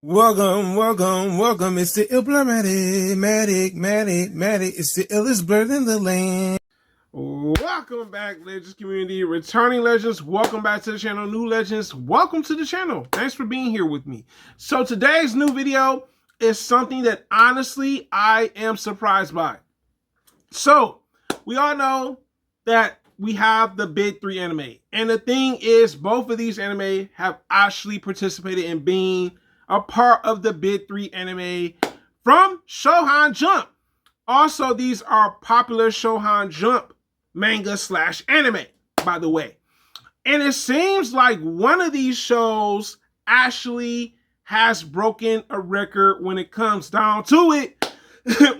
Welcome. It's the Matic. It's the illest blurred in the land. Welcome back, Legends community. Returning Legends, welcome back to the channel. New Legends, welcome to the channel. Thanks for being here with me. So today's new video is something that honestly I am surprised by. So we all know that we have the big three anime. And the thing is, both of these anime have actually participated in being a part of the big three anime from Shonen Jump. Also, these are popular Shonen Jump manga / anime, by the way. And it seems like one of these shows actually has broken a record when it comes down to it,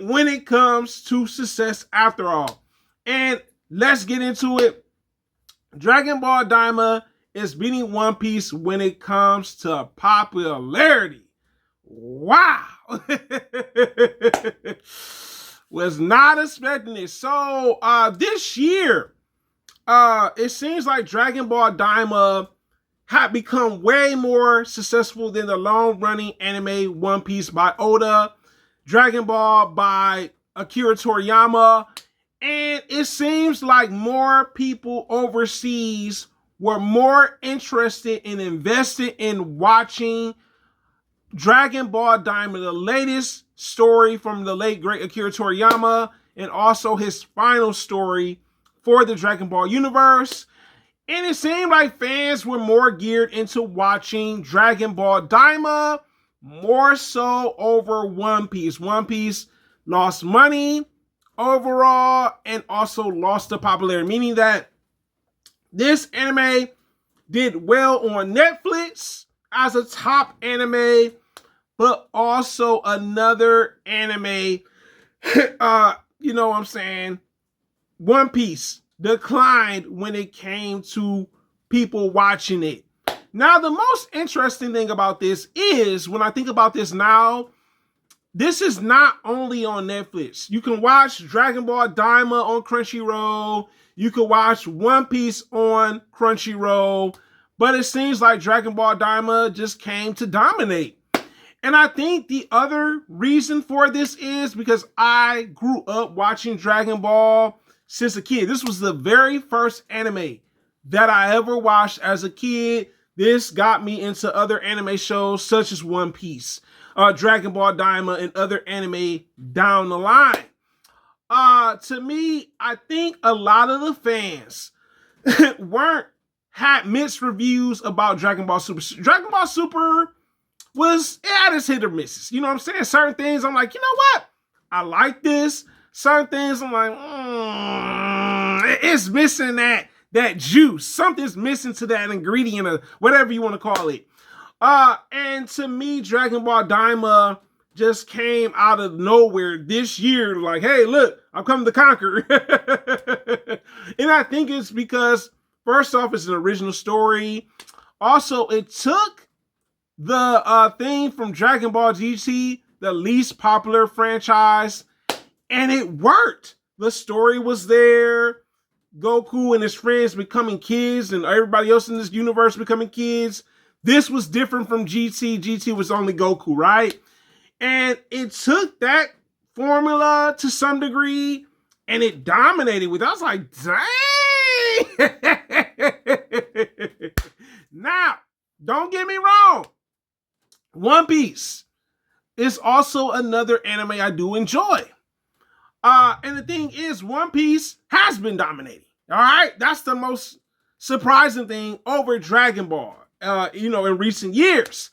when it comes to success after all. And let's get into it. Dragonball Daima is beating One Piece when it comes to popularity. Wow. Was not expecting it. So this year, it seems like Dragonball Daima had become way more successful than the long-running anime One Piece by Oda, Dragon Ball by Akira Toriyama, and it seems like more people overseas were more interested and invested in watching Dragon Ball Daima, the latest story from the late great Akira Toriyama, and also his final story for the Dragon Ball universe. And it seemed like fans were more geared into watching Dragon Ball Daima more so over One Piece. One Piece lost money overall and also lost the popularity, meaning that this anime did well on Netflix as a top anime, but also another anime, you know what I'm saying, One Piece declined when it came to people watching it. Now, the most interesting thing about this is, when I think about this now, this is not only on Netflix. You can watch Dragon Ball Daima on Crunchyroll. You can watch One Piece on Crunchyroll. But it seems like Dragon Ball Daima just came to dominate. And I think the other reason for this is because I grew up watching Dragon Ball since a kid. This was the very first anime that I ever watched as a kid. This got me into other anime shows such as One Piece, Dragon Ball Daima, and other anime down the line. To me, I think a lot of the fans had mixed reviews about Dragon Ball Super. Dragon Ball Super it had its hit or misses. You know what I'm saying? Certain things I'm like, you know what? I like this. Certain things I'm like, it's missing that juice. Something's missing to that ingredient or whatever you want to call it. And to me, Dragon Ball Daima just came out of nowhere this year. Like, hey, look, I'm coming to conquer. And I think it's because, first off, it's an original story. Also, it took the theme from Dragon Ball GT, the least popular franchise, and it worked. The story was there. Goku and his friends becoming kids and everybody else in this universe becoming kids. This was different from GT. GT was only Goku, right? And it took that formula to some degree and it dominated with it. I was like, dang! Now, don't get me wrong. One Piece is also another anime I do enjoy. And the thing is, One Piece has been dominating. All right, that's the most surprising thing over Dragon Ball. In recent years,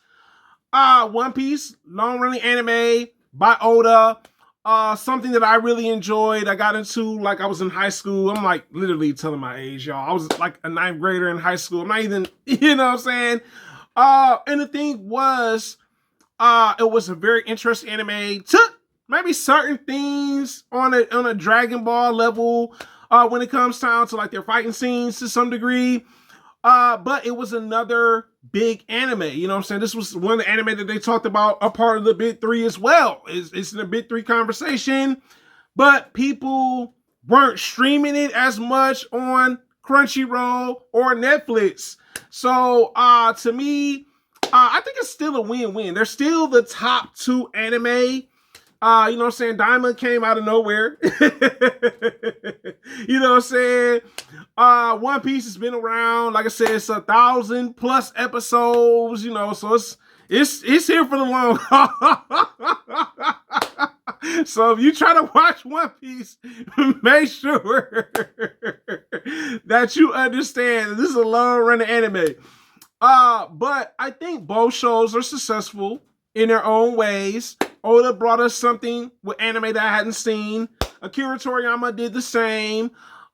One Piece, long-running anime by Oda. Something that I really enjoyed. I got into like I was in high school. I'm like literally telling my age, y'all. I was like a 9th grader in high school. I'm not even, you know what I'm saying? And the thing was, it was a very interesting anime. Took maybe certain things on a Dragon Ball level when it comes down to like their fighting scenes to some degree. But it was another big anime. You know what I'm saying? This was one of the anime that they talked about, a part of the Big Three as well. It's in the Big Three conversation. But people weren't streaming it as much on Crunchyroll or Netflix. So to me, I think it's still a win-win. They're still the top 2 anime. You know what I'm saying? Daima came out of nowhere. You know what I'm saying? One Piece has been around. Like I said, it's 1,000+ episodes. You know, so it's here for the long haul. So if you try to watch One Piece, make sure that you understand this is a long-running anime. But I think both shows are successful in their own ways. Oda brought us something with anime that I hadn't seen. Akira Toriyama did the same.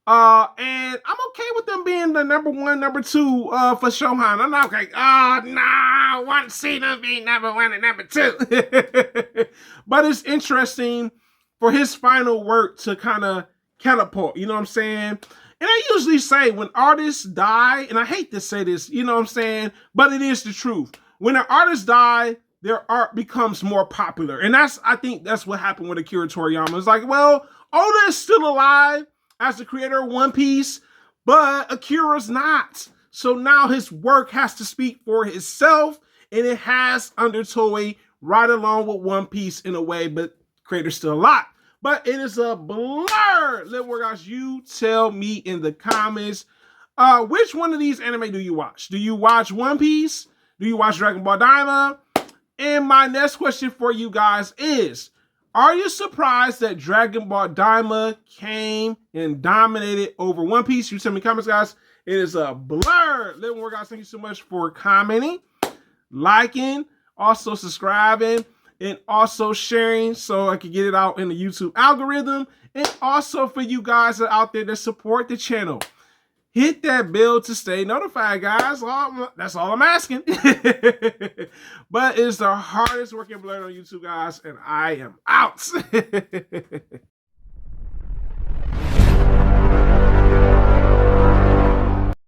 And I'm okay with them being the number 1, number 2 for Shohan. I'm not like, I want to see them be number 1 and number 2. But it's interesting for his final work to kind of catapult, you know what I'm saying? And I usually say when artists die, and I hate to say this, you know what I'm saying? But it is the truth. When an artist die, their art becomes more popular. And I think that's what happened with Akira Toriyama. It's like, well, Oda is still alive as the creator of One Piece, but Akira's not. So now his work has to speak for itself, and it has Undertoy right along with One Piece in a way, but creator's still alive. But it is a blur. Little workouts, you tell me in the comments, which one of these anime do you watch? Do you watch One Piece? Do you watch Dragonball Daima? And my next question for you guys is, are you surprised that Dragonball Daima came and dominated over One Piece? You tell me in the comments, guys. It is a blur. Little more, guys. Thank you so much for commenting, liking, also subscribing, and also sharing so I can get it out in the YouTube algorithm. And also for you guys that are out there that support the channel, hit that bell to stay notified, guys. That's all I'm asking. But it's the hardest working blur on YouTube, guys, and I am out.